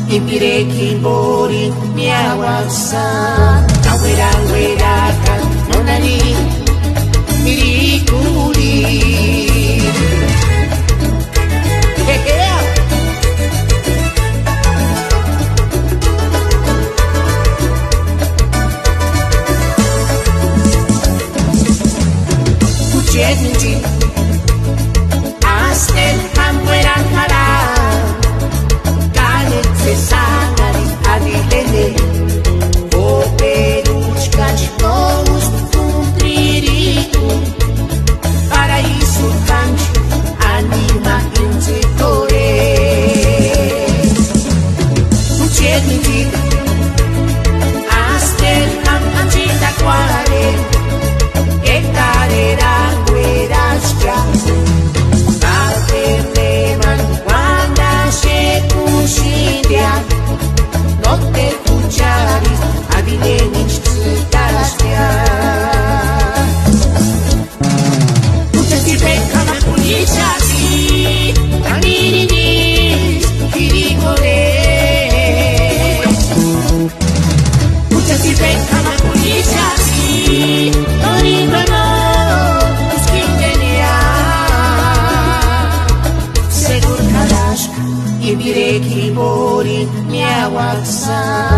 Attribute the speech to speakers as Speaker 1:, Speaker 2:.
Speaker 1: Impirekin borin miauak zan Gauera-gauerakan nonari mirikuri Hujan minci Azten hampueran jalan Zesagari adilene Operuchkach todos cumpririku Paraíso cancho anima insetore Ucheniti Astel ham anchita quare Etarera guerasca Alteneman Wanda Shekushindya No te escucharis, avilenich tsitarastia Muchas tirpeka na pulichasi Tanirinis, kirikore Muchas tirpeka na pulichasi Toribano, uskindenia Segur kalashka Ibireki borin miauak zan